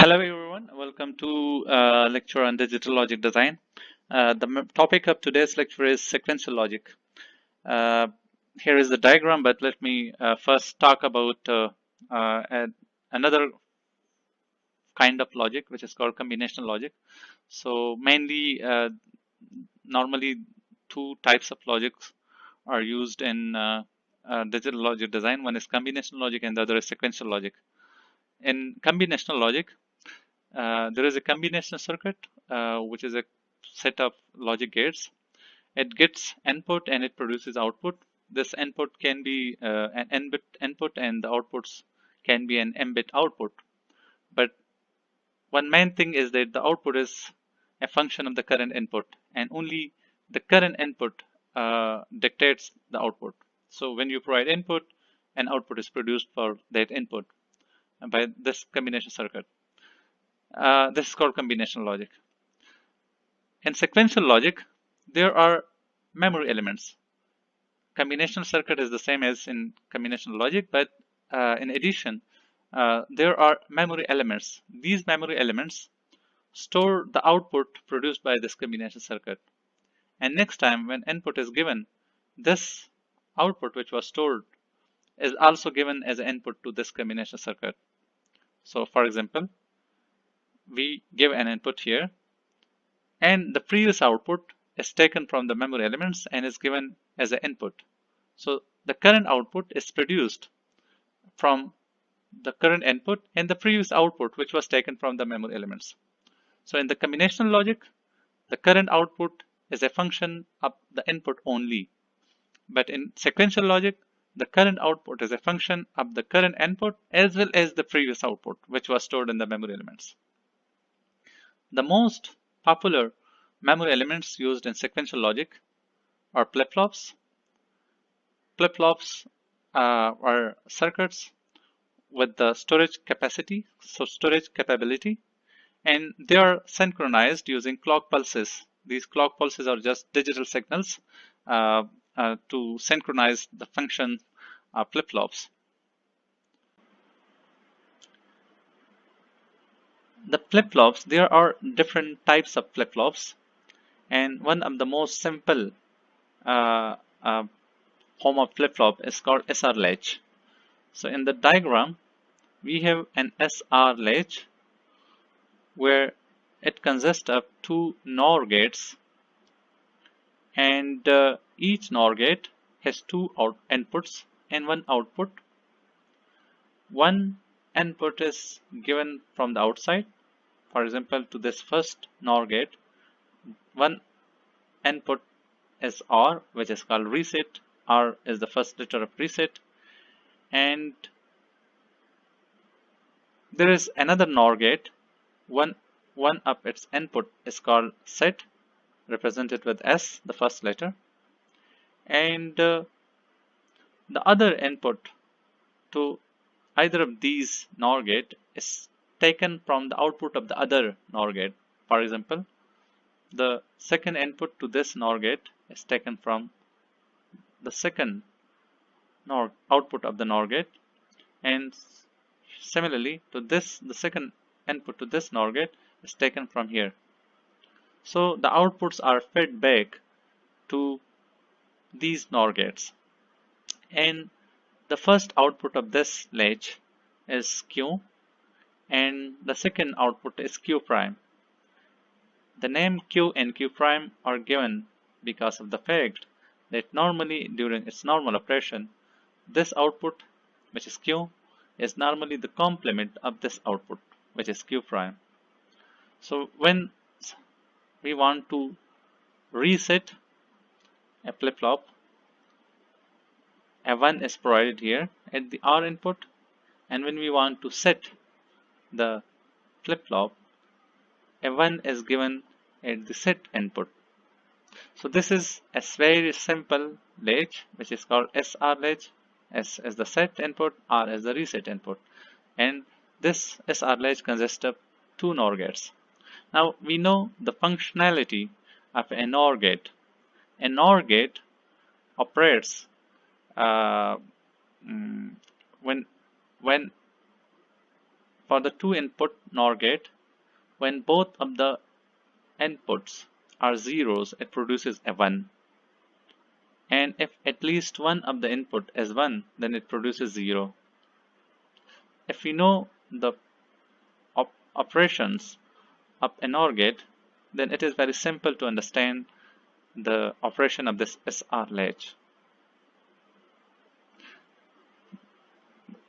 Hello everyone, welcome to lecture on digital logic design. The topic of today's lecture is sequential logic. Uh, Here is the diagram, but let me first talk about another kind of logic, which is called combinational logic. So mainly, normally two types of logics are used in digital logic design. One is combinational logic and the other is sequential logic. In combinational logic, there is a combinational circuit, which is a set of logic gates. It gets input and it produces output. This input can be an n-bit input and the outputs can be an m-bit output. But one main thing is that the output is a function of the current input, and only the current input dictates the output. So when you provide input, an output is produced for that input by this combination circuit. This is called combinational logic. In sequential logic, there are memory elements. Combinational circuit is the same as in combinational logic, but in addition, there are memory elements. These memory elements store the output produced by this combination circuit. And next time when input is given, this output which was stored is also given as an input to this combination circuit. So for example, we give an input here, and the previous output is taken from the memory elements and is given as an input. So the current output is produced from the current input and the previous output which was taken from the memory elements. So in the combinational logic, the current output is a function of the input only. But in sequential logic, the current output is a function of the current input as well as the previous output which was stored in the memory elements. The most popular memory elements used in sequential logic are flip-flops. Flip-flops are circuits with the storage capacity, so storage capability, and they are synchronized using clock pulses. These clock pulses are just digital signals to synchronize the function of flip-flops. The flip-flops, there are different types of flip-flops, and one of the most simple uh, uh, form of flip-flop is called SR latch. So in the diagram, we have an SR latch where it consists of two NOR gates, and each NOR gate has two inputs and one output. One input is given from the outside. For example, to this first NOR gate, one input is R, which is called reset. R is the first letter of reset. And there is another NOR gate. One of its input is called set, represented with S, the first letter. And the other input to either of these NOR gate is taken from the output of the other NOR gate. For example, the second input to this NOR gate is taken from the second output of the NOR gate, and similarly to this, the second input to this NOR gate is taken from here. So the outputs are fed back to these NOR gates, and the first output of this latch is Q, and the second output is Q prime. The name Q and Q prime are given because of the fact that normally during its normal operation, this output, which is Q, is normally the complement of this output, which is Q prime. So when we want to reset a flip-flop, a 1 is provided here at the R input, and when we want to set the flip-flop, a 1 is given at the set input. So this is a very simple latch, which is called SR latch. S is the set input, R is the reset input, and this SR latch consists of two NOR gates. Now we know the functionality of a NOR gate. A NOR gate operates when for the two input NOR gate, when both of the inputs are zeros, it produces a 1. And if at least one of the input is 1, then it produces 0. If we know the operations of a NOR gate, then it is very simple to understand the operation of this SR latch.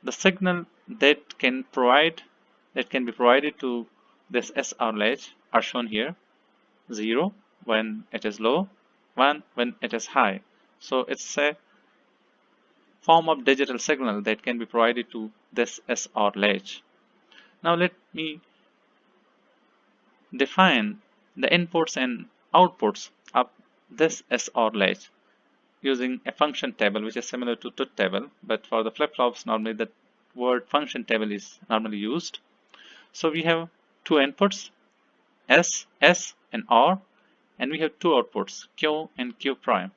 The signal that can be provided to this SR latch are shown here: 0 when it is low, 1 when it is high. So it's a form of digital signal that can be provided to this SR latch. Now let me define the inputs and outputs of this SR latch using a function table, which is similar to truth table, but for the flip-flops normally the word function table is normally used. So we have two inputs, S and R, and we have two outputs, Q and Q prime.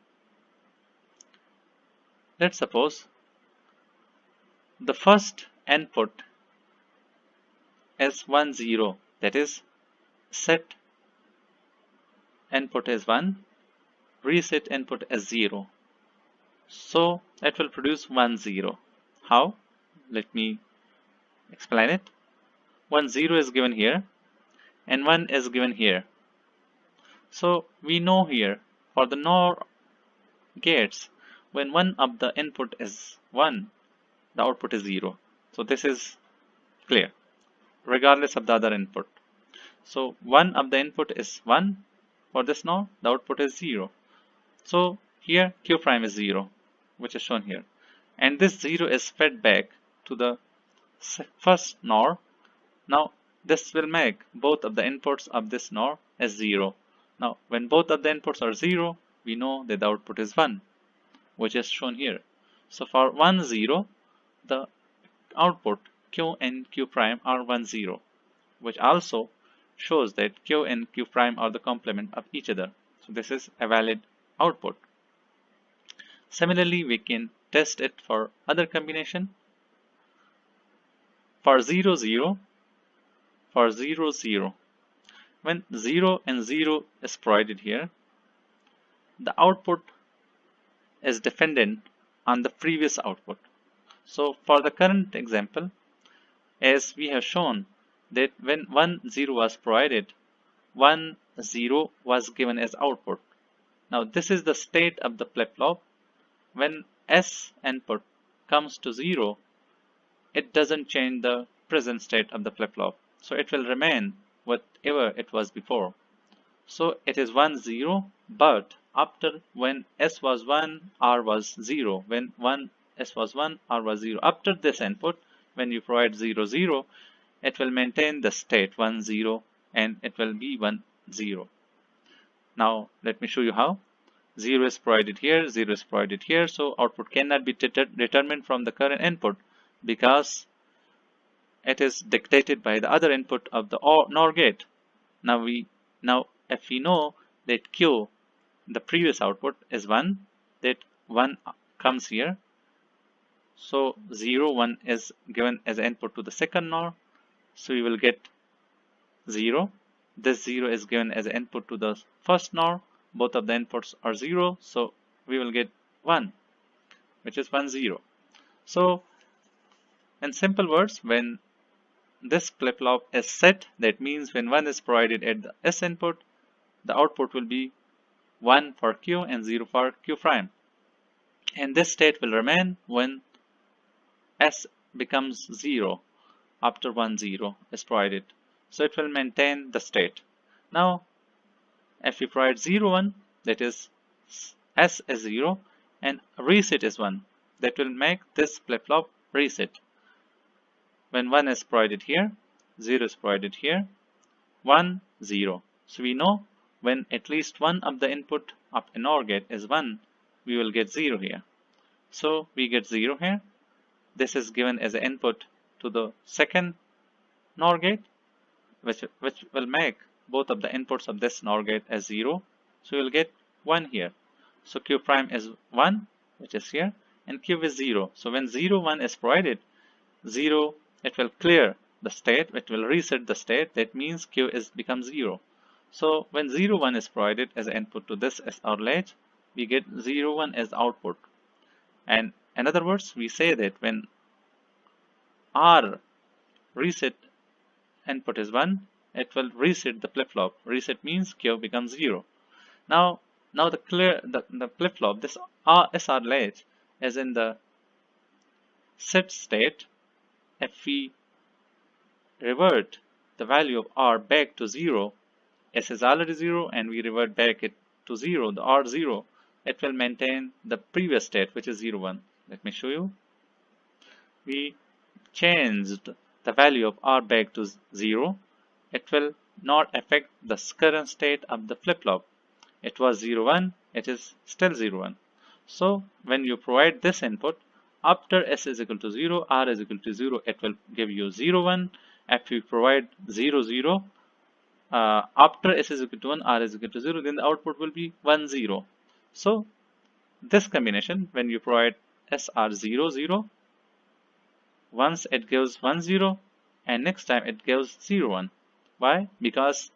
Let's suppose the first input is 1 0, that is set input is 1, reset input is 0. So it will produce 1 0. How? Let me explain it. 1 0 is given here and 1 is given here. So we know here for the NOR gates, when one of the input is 1, the output is 0. So this is clear, regardless of the other input. So one of the input is 1 for this NOR, the output is 0. So here Q prime is 0, which is shown here. And this 0 is fed back to the first NOR. Now this will make both of the inputs of this NOR as 0. Now when both of the inputs are 0, we know that the output is 1, which is shown here. So for 1 0, the output Q and Q prime are 1 0, which also shows that Q and Q prime are the complement of each other. So this is a valid output. Similarly, we can test it for other combination. For 0 0, when 0 and 0 is provided here, the output is dependent on the previous output. So for the current example, as we have shown that when 1 0 was provided, 1 0 was given as output. Now this is the state of the flip-flop. When S input comes to 0, it doesn't change the present state of the flip-flop. So it will remain whatever it was before. So it is 1 0, but after when S was 1, R was 0. When S was 1, R was 0. After this input, when you provide 0 0, it will maintain the state 1 0 and it will be 1 0. Now let me show you how. 0 is provided here, 0 is provided here, so output cannot be determined from the current input because it is dictated by the other input of the NOR gate. Now if we know that Q, the previous output, is 1, that 1 comes here. So 0 1 is given as input to the second NOR, so we will get 0. This 0 is given as input to the first NOR. Both of the inputs are 0, so we will get 1, which is 1 0. So in simple words, when this flip-flop is set, that means when 1 is provided at the S input, the output will be 1 for Q and 0 for Q prime. And this state will remain when S becomes 0 after 1 0 is provided. So it will maintain the state. Now if we provide 0 1, that is S is 0 and reset is 1, that will make this flip-flop reset. When 1 is provided here, 0 is provided here, 1 0. So we know when at least one of the input of a NOR gate is 1, we will get 0 here. So we get 0 here. This is given as an input to the second NOR gate, which will make both of the inputs of this NOR gate as 0. So we will get 1 here. So Q prime is 1, which is here, and Q is 0. So when 0 1 is provided, 0, it will clear the state, it will reset the state. That means Q becomes 0. So when 0, 1 is provided as input to this SR latch, we get 0, 1 as output. And in other words, we say that when R reset input is 1, it will reset the flip-flop. Reset means Q becomes 0. Now the flip-flop, this SR latch is in the set state. If we revert the value of R back to 0, S is already 0 and we revert back it to 0, the R 0, it will maintain the previous state, which is 0, 1. Let me show you. We changed the value of R back to 0. It will not affect the current state of the flip-flop. It was 0, 1, it is still 0, 1. So when you provide this input, after S is equal to 0, R is equal to 0, it will give you 0, 1. If you provide 0, 0, after S is equal to 1, R is equal to 0, then the output will be 1, 0. So this combination, when you provide SR 0, 0, once it gives 1, 0, and next time it gives 0, 1. Why? Because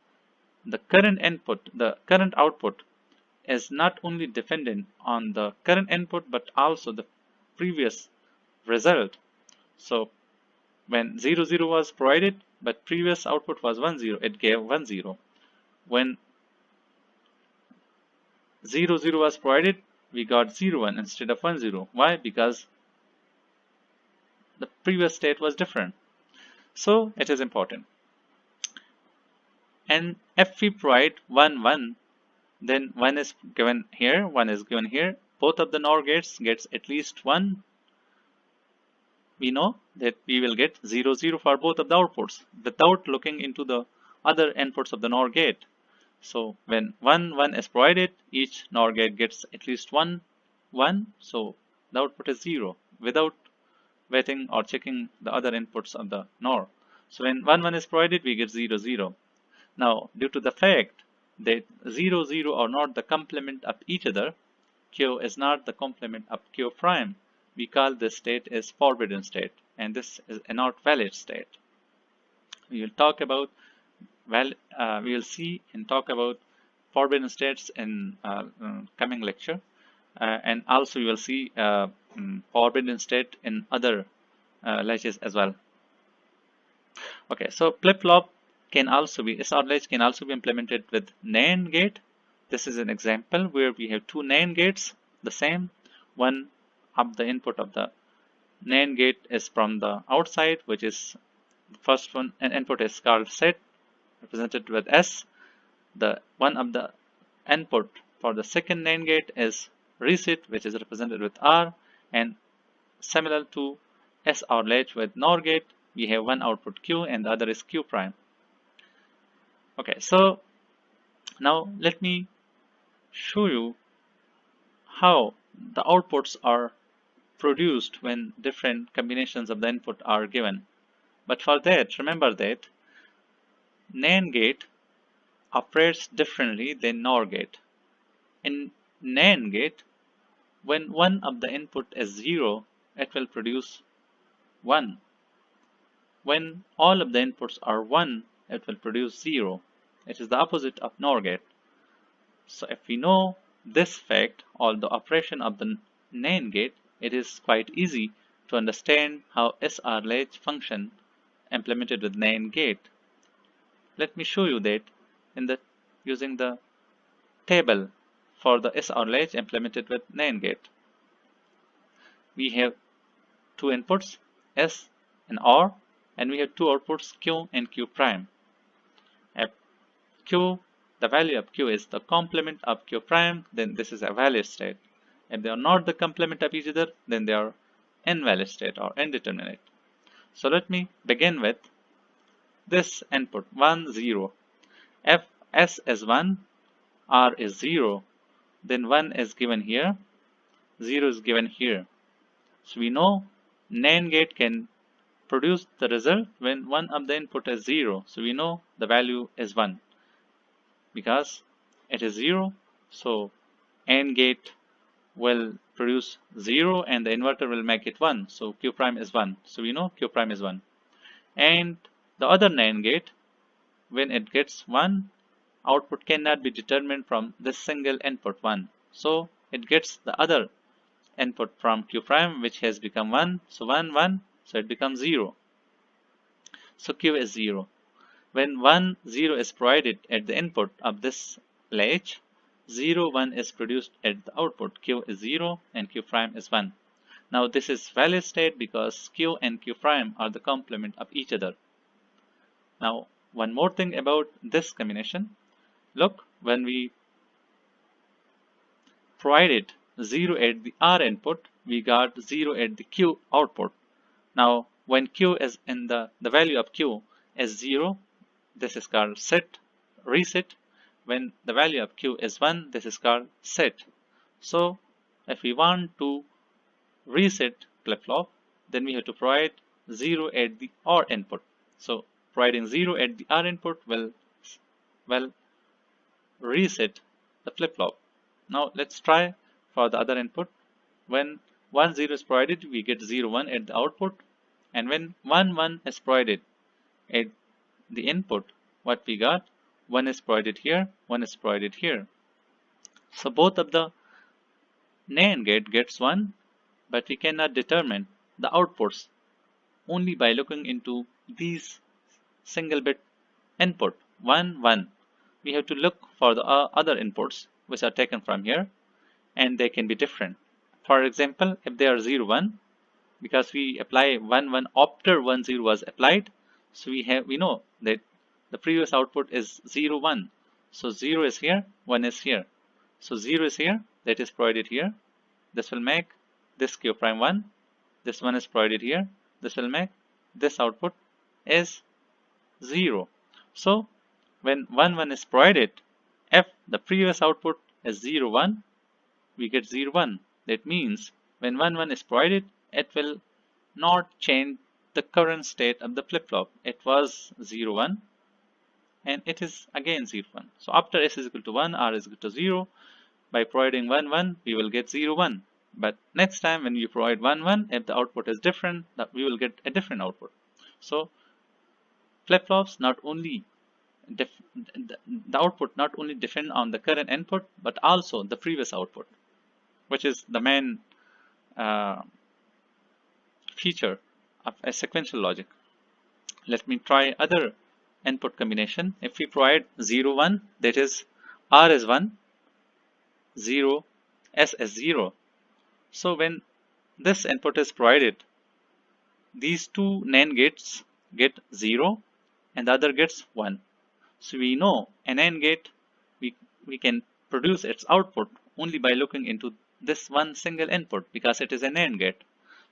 the current input, the current output is not only dependent on the current input but also the previous result. So when 0, 0 was provided but previous output was 1, 0, it gave 1, 0. When 0, 0 was provided, we got 0, 1 instead of 1, 0. Why? Because the previous state was different. So it is important. And if we provide 1, 1, then 1 is given here, 1 is given here. Both of the NOR gates gets at least 1. We know that we will get 0, 0 for both of the outputs without looking into the other inputs of the NOR gate. So when 1, 1 is provided, each NOR gate gets at least 1, 1. So the output is 0 without waiting or checking the other inputs of the NOR. So when 1, 1 is provided, we get 0, 0. Now, due to the fact that 0, 0 are not the complement of each other, Q is not the complement of Q prime. We call this state as forbidden state, and this is a not valid state. We will talk about we will see and talk about forbidden states in coming lecture, and also you will see forbidden state in other latches as well. Okay, so flip-flop can also be, SR latch can also be implemented with NAND gate. This is an example where we have two NAND gates, the same. One of the input of the NAND gate is from the outside, which is the first one, an input is called set, represented with S. The one of the input for the second NAND gate is reset, which is represented with R, and similar to SR latch with NOR gate, we have one output Q and the other is Q prime. Okay, so now let me show you how the outputs are produced when different combinations of the input are given. But for that, remember that NAND gate operates differently than NOR gate. In NAND gate, when one of the input is 0, it will produce 1. When all of the inputs are 1, it will produce 0. It is the opposite of NOR gate. So if we know this fact or the operation of the NAND gate, it is quite easy to understand how SR latch function implemented with NAND gate. Let me show you that using the table for the SR latch implemented with NAND gate. We have two inputs, S and R, and we have two outputs, Q and Q prime. If Q, the value of Q is the complement of Q prime, then this is a valid state. If they are not the complement of each other, then they are invalid state or indeterminate. So let me begin with this input 1, 0. If S is 1, R is 0, then 1 is given here, 0 is given here. So we know NAND gate can produce the result when one of the input is 0. So we know the value is 1 because it is 0. So AND gate will produce 0 and the inverter will make it 1. So Q prime is 1. So we know Q prime is 1. And The other NAND gate, when it gets 1, output cannot be determined from this single input 1. So it gets the other input from Q prime, which has become 1. So 1, 1, so it becomes 0. So Q is 0. When 1, 0 is provided at the input of this latch, 0, 1 is produced at the output. Q is 0 and Q prime is 1. Now this is valid state because Q and Q prime are the complement of each other. Now one more thing about this combination. Look, when we provided 0 at the R input, we got 0 at the Q output. Now when Q is in the value of Q is 0, this is called set, reset. When the value of Q is 1, this is called set. So if we want to reset flip-flop, then we have to provide 0 at the OR input. So providing 0 at the R input will reset the flip-flop. Now let's try for the other input. When 1, 0 is provided, we get 0, 1 at the output. And when 1, 1 is provided at the input, what we got? 1 is provided here, 1 is provided here. So both of the NAND gate gets 1, but we cannot determine the outputs only by looking into these single bit input 1, 1. We have to look for the other inputs which are taken from here, and they can be different. For example, if they are 0, 1, because we apply 1, 1 after 1, 0 was applied, so we know that the previous output is 0, 1. So 0 is here, 1 is here. So 0 is here, that is provided here. This will make this Q prime 1. This one is provided here. This will make this output is 0. So when 1, 1 is provided, if the previous output is 0, 1, we get 0, 1. That means when 1, 1 is provided, it will not change the current state of the flip-flop. It was 0, 1 and it is again 0, 1. So after S is equal to 1, R is equal to 0, by providing 1, 1, we will get 0, 1. But next time when we provide 1, 1, if the output is different, we will get a different output. So flip-flops not only the output not only depend on the current input, but also the previous output, which is the main feature of a sequential logic. Let me try other input combination. If we provide 0, 1, that is R is 1, 0, S is 0. So when this input is provided, these two NAND gates get 0 and the other gets 1. So we know a NAND gate, we can produce its output only by looking into this one single input because it is a NAND gate.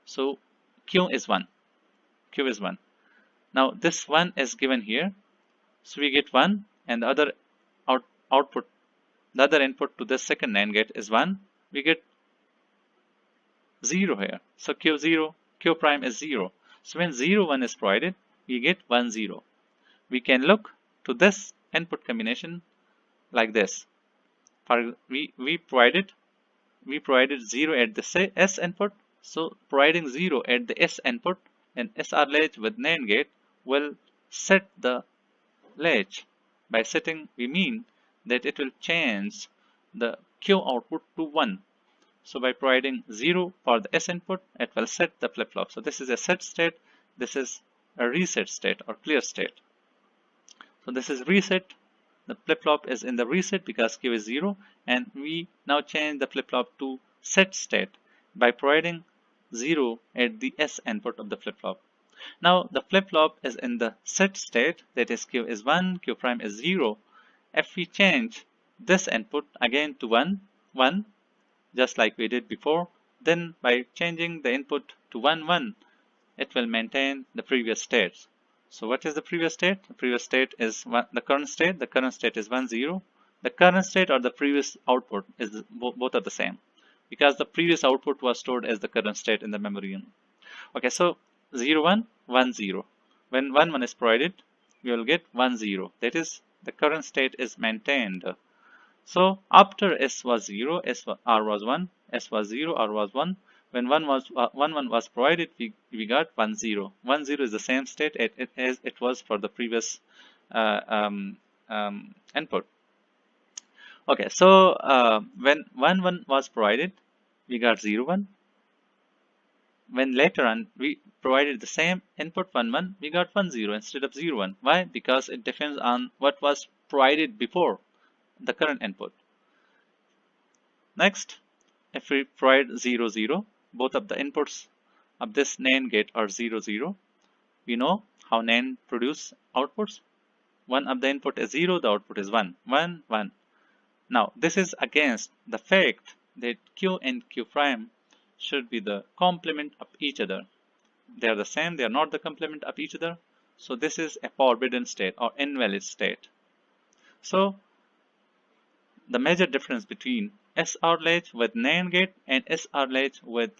So Q is 1. Q is 1. Now this 1 is given here. So we get 1 and the other output, the other input to this second NAND gate is 1. We get 0 here. So Q 0, Q prime is 0. So when 0, 1 is provided, we get 1, 0. We can look to this input combination like this. We provided 0 at the S input. So providing 0 at the S input and SR latch with NAND gate will set the latch. By setting, we mean that it will change the Q output to 1. So by providing 0 for the S input, it will set the flip-flop. So this is a set state. This is a reset state or clear state. So this is reset. The flip-flop is in the reset because Q is 0, and we now change the flip-flop to set state by providing 0 at the S input of the flip-flop. Now the flip-flop is in the set state, that is Q is 1, Q prime is 0. If we change this input again to 1, 1, just like we did before, then by changing the input to 1, 1, it will maintain the previous states. So what is the previous state? The previous state is the current state. The current state is 1, 0. The current state or the previous output is both are the same because the previous output was stored as the current state in the memory unit. Okay, so 0, 1, 1, 0. When 1, 1 is provided, we will get 1, 0. That is, the current state is maintained. So after S was 0, R was 1, S was 0, R was 1. when 1 was provided, we got 1 0. 1 0 is the same state as it was for the previous input. Okay, so when 1 1 was provided, we got 0 1. When later on we provided the same input 1 1, we got 1 0 instead of 0 1. Why? Because it depends on what was provided before the current input. Next, if we provide 0 0, both of the inputs of this NAND gate are 0 0. We know how NAND produce outputs. One of the input is 0, the output is 1 1 1. Now this is against the fact that Q and Q prime should be the complement of each other. They are the same, they are not the complement of each other. So this is a forbidden state or invalid state. So the major difference between SR latch with NAND gate and SR latch with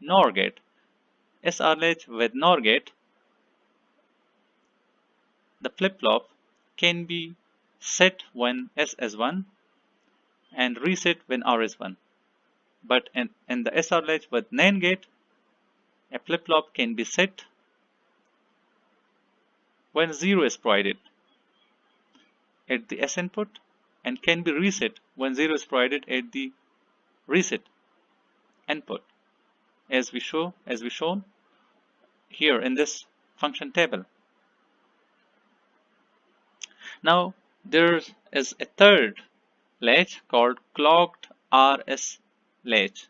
NOR gate. SR latch with NOR gate, the flip-flop can be set when S is 1 and reset when R is 1. But in the SR latch with NAND gate, a flip-flop can be set when 0 is provided at the S input and can be reset when 0 is provided at the reset input, as we shown here in this function table. Now there is a third latch called clocked RS latch.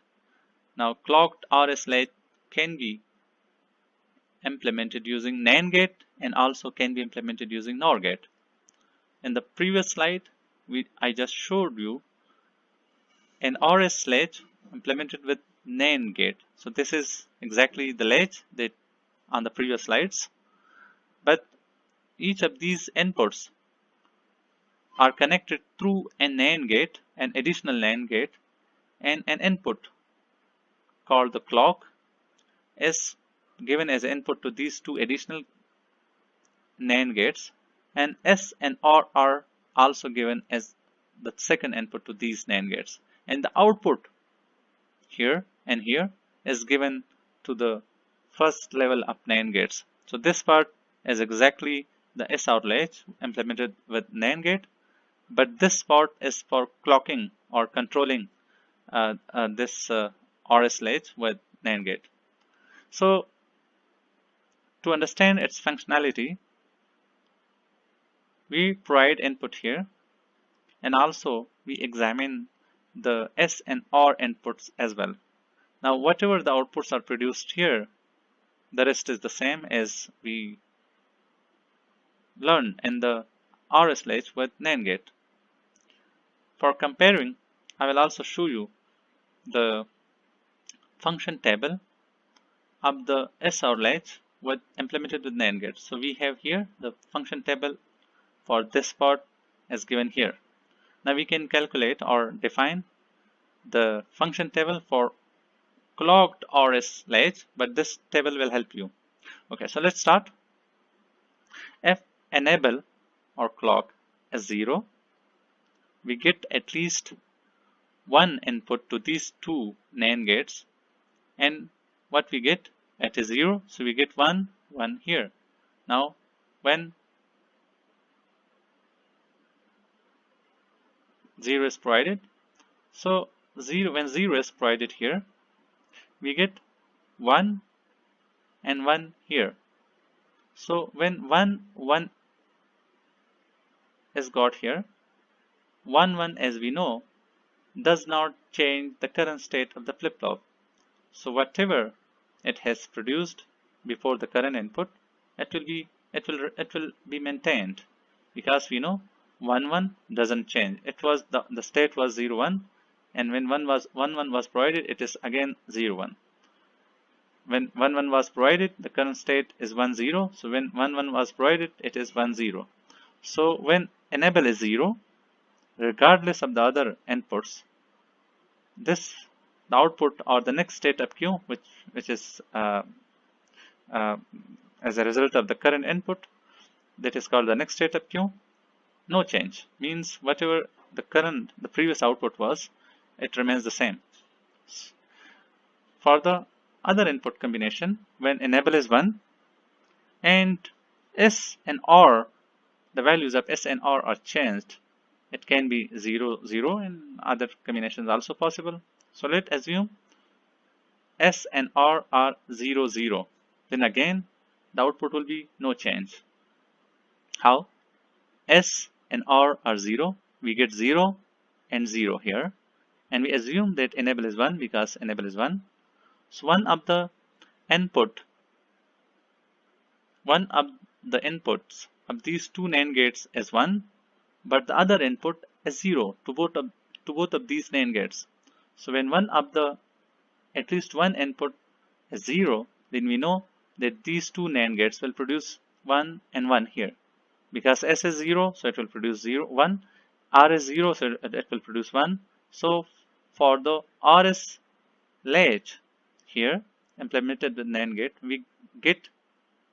Now clocked RS latch can be implemented using NAND gate and also can be implemented using NOR gate. In the previous slide, I just showed you an RS latch implemented with NAND gate. So this is exactly the latch that on the previous slides. But each of these inputs are connected through a NAND gate, an additional NAND gate, and an input called the clock is given as input to these two additional NAND gates, and S and R are also given as the second input to these NAND gates, and the output here and here is given to the first level of NAND gates. So this part is exactly the SR latch implemented with NAND gate, but this part is for clocking or controlling this RS latch with NAND gate. So to understand its functionality, we provide input here, and also we examine the S and R inputs as well. Now whatever the outputs are produced here, the rest is the same as we learned in the RS latch with NAND gate. For comparing, I will also show you the function table of the SR latch with implemented with NAND gate. So we have here the function table for this part is given here. Now we can calculate or define the function table for clocked RS latch, but this table will help you. Okay, so let's start. If enable or clock is 0, we get at least one input to these two NAND gates, and what we get, it is 0, so we get 1 1 here. Now when 0 is provided, so when 0 is provided here, we get 1 and 1 here. So when 1 1 is got here, 1 1, as we know, does not change the current state of the flip-flop. So whatever it has produced before the current input, it will be maintained, because we know 1 1 doesn't change. It was the state was 0 1, and when 1 1 was provided, it is again 0 1. When 1 1 was provided, the current state is 1 0. So when 1 1 was provided, it is 1 0. So when enable is 0, regardless of the other inputs, the output or the next state of Q, which is as a result of the current input, that is called the next state of Q, no change. Means whatever the previous output was, it remains the same. For the other input combination, when enable is 1 and S and R, the values of S and R are changed, it can be 0, 0, and other combinations also possible. So let's assume S and R are 0, 0. Then again, the output will be no change. How? S and R are 0. We get 0 and 0 here. And we assume that enable is 1 because enable is 1. So one of the inputs of these two NAND gates is 1, but the other input is 0 to both of these NAND gates. So when at least one input is 0, then we know that these two NAND gates will produce 1 and 1 here. Because S is 0, so it will produce 0, 1. R is 0, so it will produce 1. So for the RS latch here, implemented with NAND gate, we get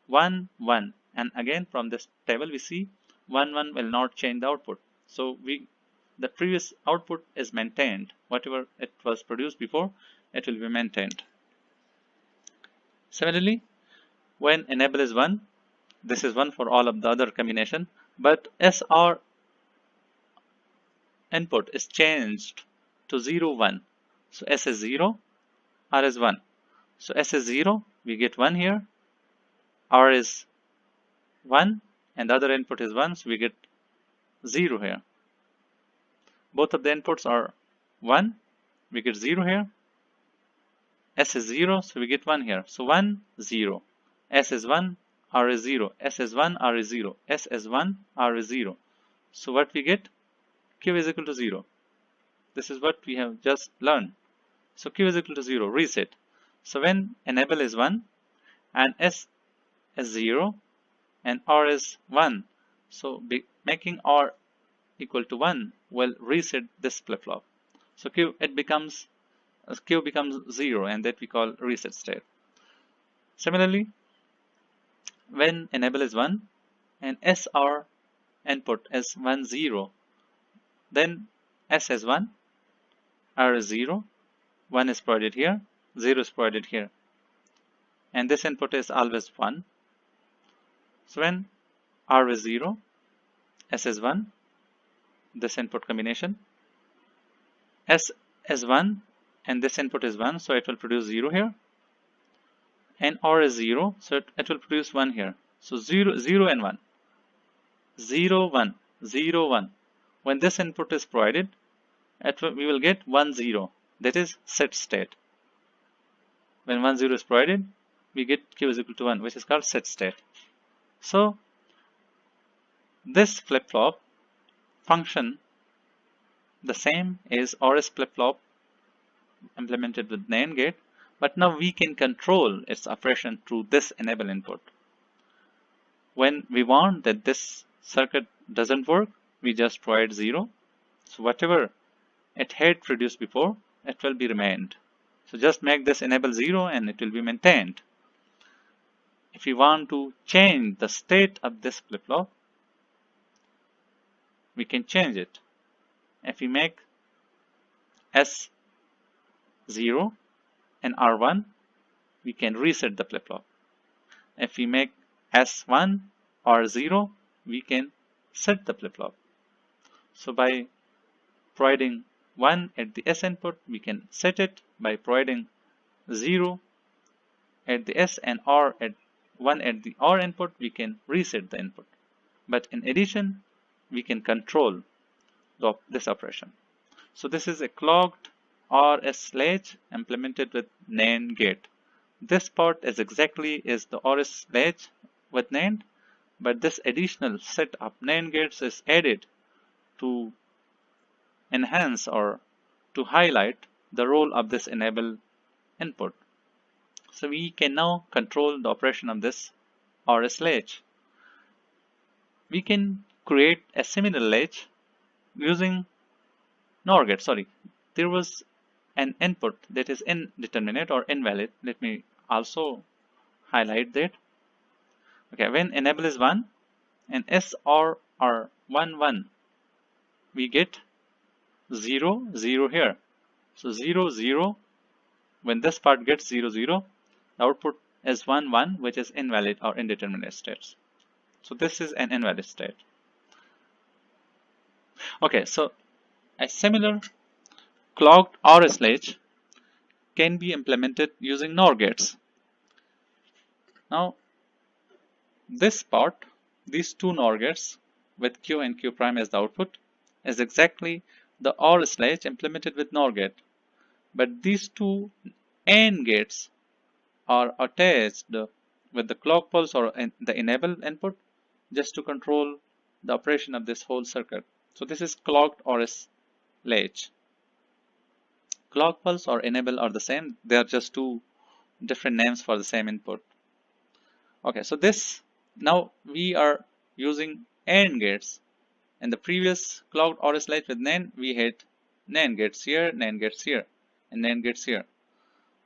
1, 1. And again, from this table, we see 1, 1 will not change the output. So the previous output is maintained. Whatever it was produced before, it will be maintained. Similarly, when enable is 1, this is 1 for all of the other combination, but SR input is changed to 0, 1. So S is 0, R is 1. So S is 0, we get 1 here. R is 1, and the other input is 1, so we get 0 here. Both of the inputs are 1, we get 0 here. S is 0, so we get 1 here. So 1, 0. S is 1, R is 0. S is 1, R is 0. S is 1, R is 0. So what we get? Q is equal to 0. This is what we have just learned. So Q is equal to 0, reset. So when enable is 1 and S is 0 and R is 1, so making R equal to 1 will reset this flip-flop. So Q becomes 0, and that we call reset state. Similarly, when enable is 1 and SR input is 1, 0, then S is 1, R is 0, 1 is provided here, 0 is provided here, and this input is always 1. So when R is 0, S is 1, this input combination, S is 1 and this input is 1, so it will produce 0 here, and R is 0, so it will produce 1 here. So 0, 0 and 1, 0, 1, 0, 1. When this input is provided, we will get 1, 0. That is set state. When 1, 0 is provided, we get Q is equal to 1, which is called set state. So this flip-flop function the same as RS flip-flop implemented with NAND gate, but now we can control its operation through this enable input. When we want that this circuit doesn't work, we just provide 0. So whatever it had produced before, it will be remained. So just make this enable 0 and it will be maintained. If we want to change the state of this flip-flop, we can change it. If we make S 0 and R1, we can reset the flip-flop. If we make S1 or 0, we can set the flip-flop. So by providing 1 at the S input, we can set it. By providing 0 at the S and R at 1 at the R input, we can reset the input. But in addition, we can control this operation. So this is a clocked RS latch implemented with NAND gate. This part is exactly as the RS latch with NAND, but this additional set of NAND gates is added to enhance or to highlight the role of this enable input. So we can now control the operation of this RS latch. We can create a similar latch using NORGates. Sorry, there was an input that is indeterminate or invalid. Let me also highlight that. Okay, when enable is 1 and SR are 1, 1, we get 0, 0 here. So 0, 0 When this part gets 0, 0, the output is 1, 1, which is invalid or indeterminate states. So this is an invalid state. Okay, so a similar clocked OR latch can be implemented using NORGates. Now, this part, these two NORGates with Q and Q prime as the output, is exactly the OR latch implemented with NORGate. But these two AND gates are attached with the clock pulse or the enable input just to control the operation of this whole circuit. So this is clocked OR latch. Clock pulse or enable are the same. They are just two different names for the same input. Okay, so this, now we are using AND gates. In the previous clocked OR latch with NAND, we had NAND gates here, and NAND gates here.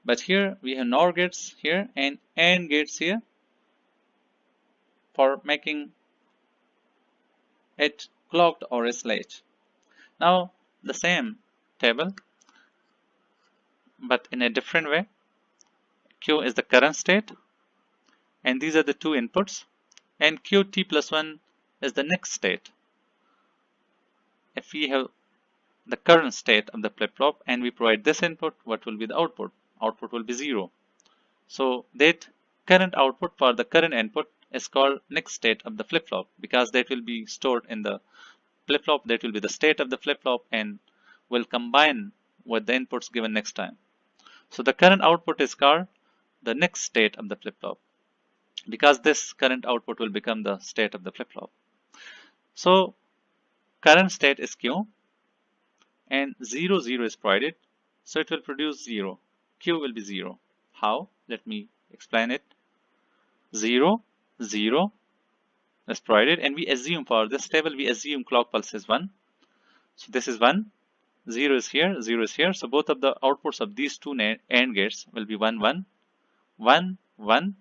But here we have NOR gates here and AND gates here for making it clocked OR latch. Now the same table, but in a different way. Q is the current state, and these are the two inputs, and Qt plus 1 is the next state. If we have the current state of the flip-flop and we provide this input, what will be the output? Output will be 0. So that current output for the current input is called next state of the flip-flop, because that will be stored in the flip-flop. That will be the state of the flip-flop and will combine with the inputs given next time. So the current output is called the next state of the flip-flop, because this current output will become the state of the flip-flop. So current state is Q and 0, 0 is provided, so it will produce 0. Q will be 0. How? Let me explain it. 0, 0 is provided, and we assume for this table, we assume clock pulse is 1. So this is 1, 0 is here, 0 is here. So both of the outputs of these two AND gates will be 1, 1, 1, 1.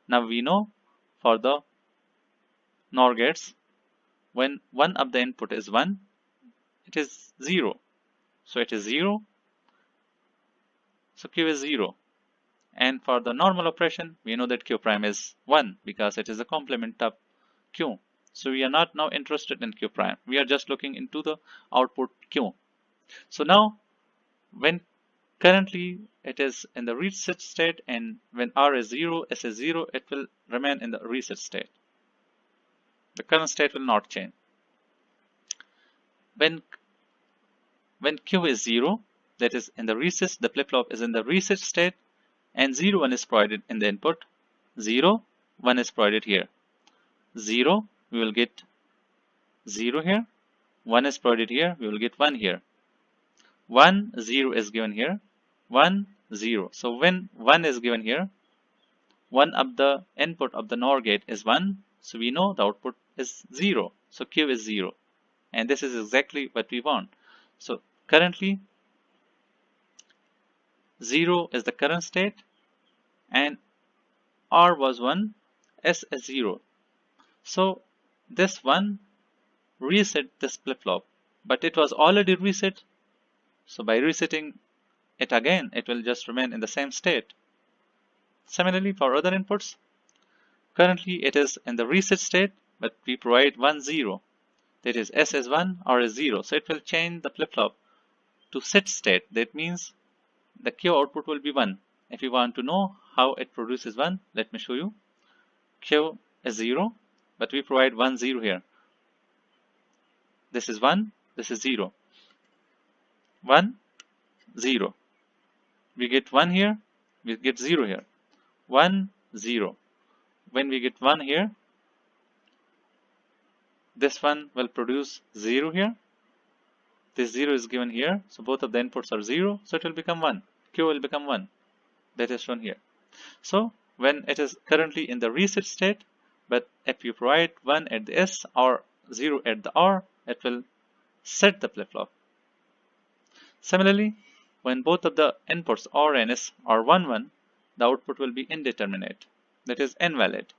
Now we know for the NOR gates, when one of the input is 1, it is 0. So it is 0. So Q is 0. And for the normal operation, we know that Q prime is 1 because it is a complement of Q. So we are not now interested in Q prime. We are just looking into the output Q. So now, when currently it is in the reset state, and when R is 0, S is 0, it will remain in the reset state. The current state will not change. When Q is 0, that is in the reset, the flip-flop is in the reset state, and 0, 1 is provided in the input. 0, 1 is provided here. 0, we will get 0 here. 1 is provided here, we will get 1 here. 1, 0 is given here. 1, 0. So when 1 is given here, one of the input of the NOR gate is 1. So we know the output is 0. So Q is 0. And this is exactly what we want. So currently, 0 is the current state, and R was 1, S is 0. So this 1 reset this flip-flop, but it was already reset. So by resetting it again, it will just remain in the same state. Similarly, for other inputs, currently it is in the reset state, but we provide 1, 0. That is, S is 1, R is 0. So it will change the flip-flop to set state. That means the Q output will be 1. If you want to know how it produces 1, let me show you. Q is 0, but we provide 1, 0 here. This is 1, this is 0. 1, 0. We get 1 here, we get 0 here. 1, 0. When we get 1 here, this one will produce 0 here. This 0 is given here, so both of the inputs are 0, so it will become 1. Q will become 1. That is shown here. So when it is currently in the reset state, but if you provide 1 at the S or 0 at the R, it will set the flip-flop. Similarly, when both of the inputs R and S are 1, 1, the output will be indeterminate. That is invalid.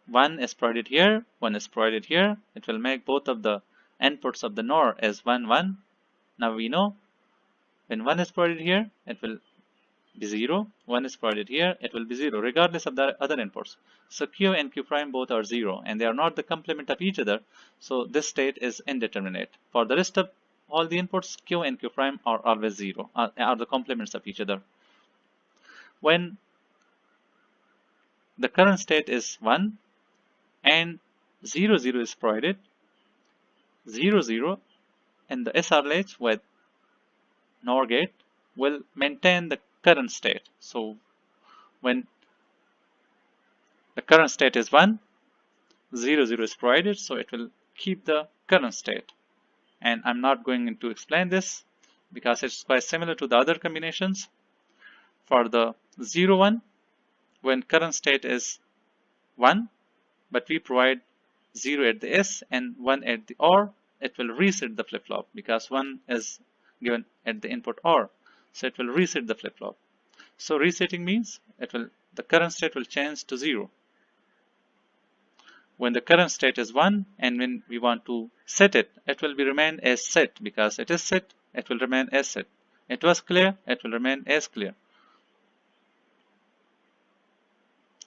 1 is provided here, 1 is provided here. It will make both of the inputs of the NOR as 1, 1. Now we know when 1 is provided here, it will be 0. 1 is provided here, it will be 0, regardless of the other inputs. So Q and Q prime both are 0, and they are not the complement of each other. So this state is indeterminate. For the rest of all the inputs, Q and Q prime are always 0, are the complements of each other. When the current state is 1 and 0, 0 is provided, 0, 0 and the SR latch with NOR gate will maintain the current state. So when the current state is 1, 0, 0 is provided, so it will keep the current state. And I'm not going to explain this because it's quite similar to the other combinations. For the 0, 1, when current state is 1, but we provide 0 at the S and 1 at the OR, it will reset the flip-flop because 1 is given at the input OR. So it will reset the flip-flop. So resetting means the current state will change to 0. When the current state is 1 and when we want to set it, it will remain as set because it is set, it will remain as set. It was clear, it will remain as clear.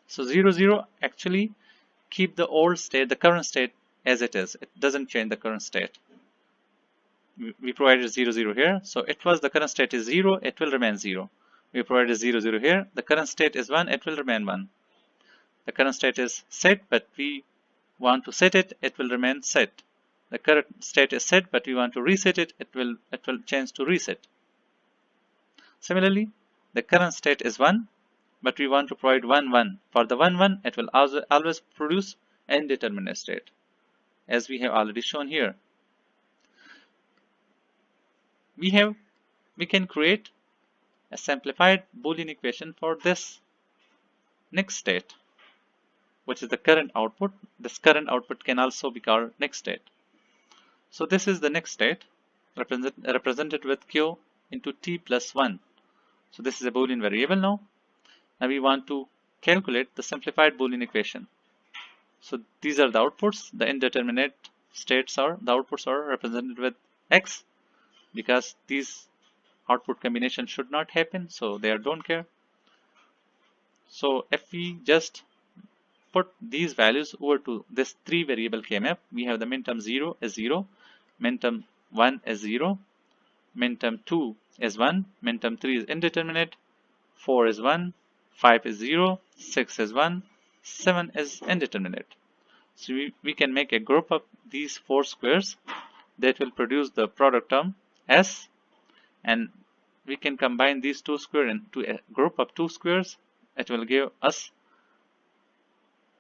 So 0, 0 actually keep the old state, the current state as it is. It doesn't change the current state. We provided 0, 0 here, so it was the current state is 0, it will remain 0. We provided 0, 0 here, the current state is 1, it will remain 1. The current state is set, but we want to set it, it will remain set. The current state is set, but we want to reset it, it will change to reset. Similarly, the current state is 1, but we want to provide 1, 1. For the 1, 1, it will always produce indeterminate state, as we have already shown here. We can create a simplified Boolean equation for this next state, which is the current output. This current output can also be called next state. So this is the next state represented with Q into T plus 1. So this is a Boolean variable now. Now we want to calculate the simplified Boolean equation. So these are the outputs. The indeterminate states the outputs are represented with X because these output combinations should not happen, so they don't care. So if we just put these values over to this 3 variable KMF, we have the minterm 0 is 0, minterm 1 is 0, minterm 2 is 1, minterm 3 is indeterminate, 4 is 1, 5 is 0, 6 is 1, 7 is indeterminate. So we can make a group of these 4 squares that will produce the product term S, and we can combine these 2 squares into a group of 2 squares. It will give us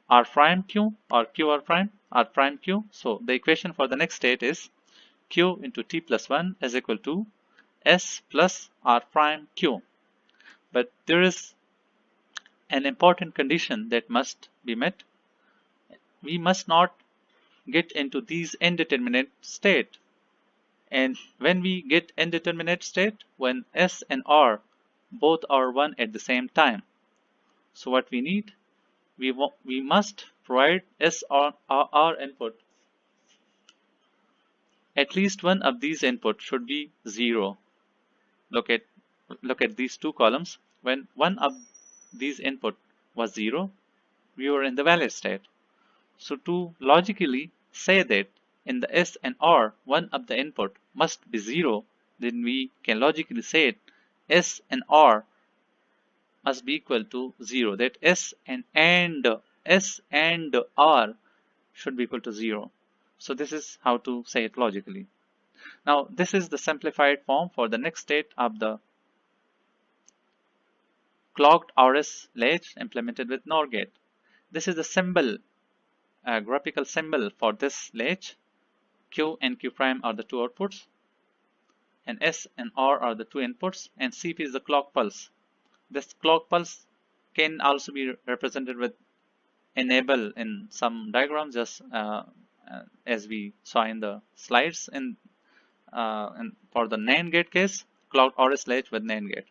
R prime Q or Q R prime Q. So the equation for the next state is Q into T plus 1 is equal to S plus R prime Q. But there is an important condition that must be met. We must not get into these indeterminate state. And when we get indeterminate state, when S and R both are 1 at the same time. So what we need, we must provide S or R input. At least one of these inputs should be 0. Look at these 2 columns. When one of these input was 0, we were in the valid state. So to logically say that in the S and R, one of the input must be 0, then we can logically say it S and R must be equal to 0. That S and R should be equal to 0. So this is how to say it logically. Now this is the simplified form for the next state of the clocked RS latch implemented with NOR gate. This is the symbol, graphical symbol for this latch. Q and Q prime are the 2 outputs, and S and R are the 2 inputs, and CP is the clock pulse. This clock pulse can also be represented with enable in some diagrams, just as we saw in the slides. And for the NAND gate case, clocked RS latch with NAND gate.